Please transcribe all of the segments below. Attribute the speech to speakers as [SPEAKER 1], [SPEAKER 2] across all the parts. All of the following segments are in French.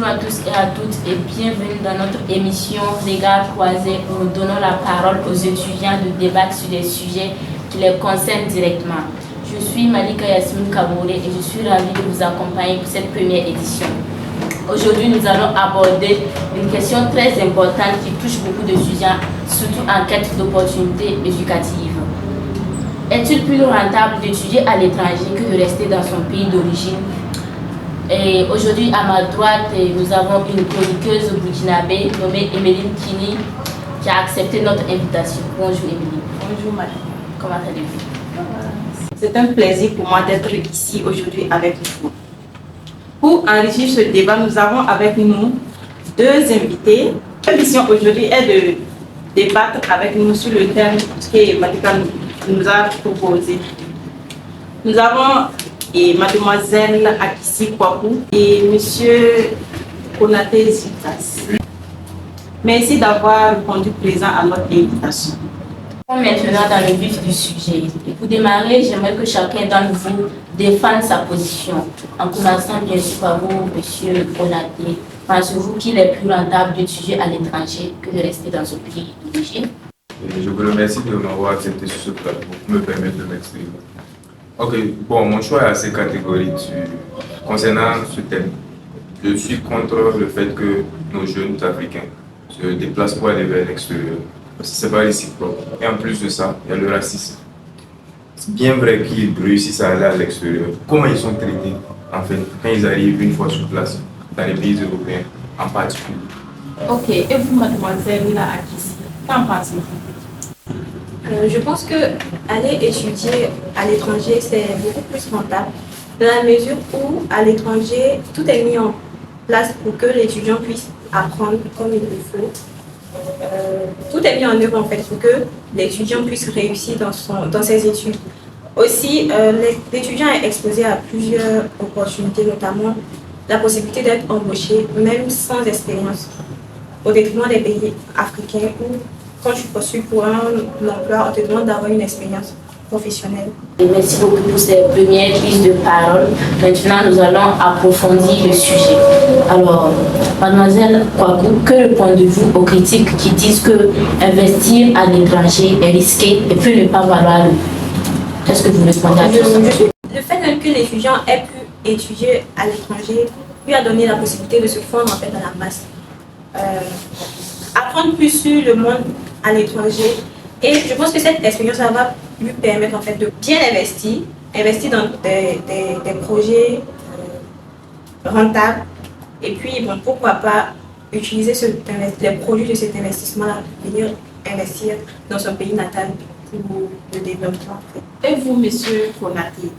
[SPEAKER 1] Bonjour à tous et à toutes et bienvenue dans notre émission Regards croisés où nous donnons la parole aux étudiants de débattre sur des sujets qui les concernent directement. Je suis Malika Yasmine Kabouré et je suis ravie de vous accompagner pour cette première édition. Aujourd'hui, nous allons aborder une question très importante qui touche beaucoup d'étudiants, surtout en quête d'opportunités éducatives. Est-il plus rentable d'étudier à l'étranger que de rester dans son pays d'origine? Et aujourd'hui, à ma droite, nous avons une chroniqueuse burkinabé nommée Emeline Kini qui a accepté notre invitation. Bonjour Emeline.
[SPEAKER 2] Bonjour Marie.
[SPEAKER 1] Comment allez-vous?
[SPEAKER 2] C'est un plaisir pour moi d'être ici aujourd'hui avec vous. Pour enrichir ce débat, nous avons avec nous deux invités. La mission aujourd'hui est de débattre avec nous sur le thème que Malika nous a proposé. Nous avons mademoiselle Akissi Kwaku et monsieur Konaté Zitas. Merci d'avoir répondu présent à notre invitation.
[SPEAKER 1] Maintenant dans le vif du sujet. Et pour démarrer, j'aimerais que chacun d'entre vous défende sa position. En commençant bien sûr par vous, monsieur Konaté. Pensez-vous qu'il est plus rentable d'étudier à l'étranger que de rester dans son pays d'origine?
[SPEAKER 3] Je vous remercie de m'avoir accepté sur ce plateau pour me permettre de m'exprimer. Ok, bon, mon choix est assez catégorique concernant ce thème. Je suis contre le fait que nos jeunes africains se déplacent pour aller vers l'extérieur. Parce que ce n'est pas réciproque. Et en plus de ça, il y a le racisme. C'est bien vrai qu'ils réussissent à aller à l'extérieur. Comment ils sont traités, en fait, quand ils arrivent une fois sur place, dans les pays européens, en particulier.
[SPEAKER 2] Ok, et vous, mademoiselle Akissi, qu'en pensez-vous?
[SPEAKER 4] Je pense que aller étudier à l'étranger, c'est beaucoup plus rentable, dans la mesure où, à l'étranger, tout est mis en place pour que l'étudiant puisse apprendre comme il le faut. Tout est mis en œuvre en fait pour que l'étudiant puisse réussir dans ses études. Aussi, l'étudiant est exposé à plusieurs opportunités, notamment la possibilité d'être embauché, même sans expérience, au détriment des pays africains où, quand tu postules pour un emploi, on te demande d'avoir une expérience professionnelle.
[SPEAKER 1] Et merci beaucoup pour ces premières prises de parole. Maintenant, nous allons approfondir le sujet. Alors, mademoiselle Kwaku, que répondez-vous aux critiques qui disent que investir à l'étranger est risqué et peut ne pas valoir le coup? Qu'est-ce que vous répondez à tout ça?
[SPEAKER 4] Le fait même que l'étudiant ait pu étudier à l'étranger lui a donné la possibilité de se fondre en fait dans la masse. Apprendre plus sur le monde à l'étranger. Et je pense que cette expérience va lui permettre en fait de bien investir dans des projets rentables. Et puis, bon, pourquoi pas utiliser les produits de cet investissement-là, venir investir dans son pays natal pour le développement.
[SPEAKER 2] Et vous, monsieur Konaté,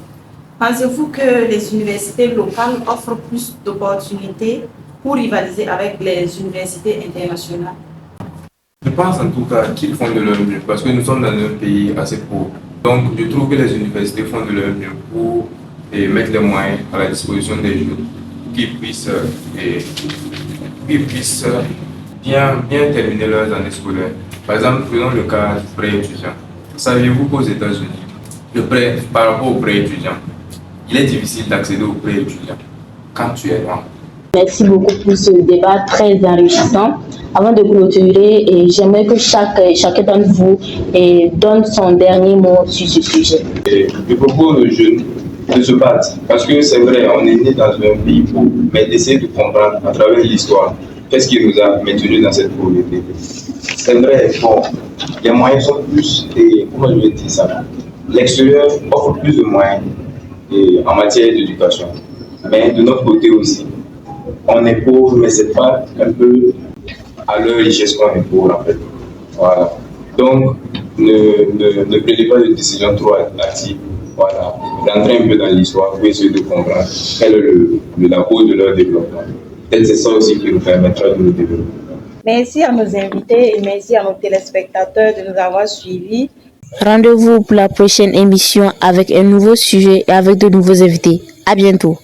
[SPEAKER 2] pensez-vous que les universités locales offrent plus d'opportunités pour rivaliser avec les universités internationales?
[SPEAKER 3] Je pense en tout cas qu'ils font de leur mieux parce que nous sommes dans un pays assez pauvre. Donc je trouve que les universités font de leur mieux pour mettre les moyens à la disposition des jeunes qui puissent bien terminer leurs années scolaires. Par exemple, prenons le cas du prêt étudiant. Saviez-vous qu'aux États-Unis, le prêt, par rapport au prêt étudiant, il est difficile d'accéder au prêt étudiant quand tu es noir?
[SPEAKER 1] Merci beaucoup pour ce débat très enrichissant. Avant de clôturer, j'aimerais que chacun d'entre vous donne son dernier mot sur ce sujet.
[SPEAKER 3] Je propose aux jeunes de se battre parce que c'est vrai, on est né dans un pays pauvre, mais d'essayer de comprendre à travers l'histoire qu'est-ce qui nous a maintenus dans cette pauvreté. C'est vrai, bon, les moyens sont plus, et comment je vais dire ça, l'extérieur offre plus de moyens en matière d'éducation, mais de notre côté aussi. On est pauvre, mais c'est pas un peu à leur richesse qu'on est pauvre en fait. Voilà. Donc, ne prenez pas de décisions trop hâtives. Voilà. D'entrer un peu dans l'histoire pour essayer de comprendre quelle est la cause de leur développement. Peut-être c'est ça aussi qui nous permettra de nous développer.
[SPEAKER 2] Merci à nos invités et merci à nos téléspectateurs de nous avoir suivis.
[SPEAKER 1] Rendez-vous pour la prochaine émission avec un nouveau sujet et avec de nouveaux invités. À bientôt.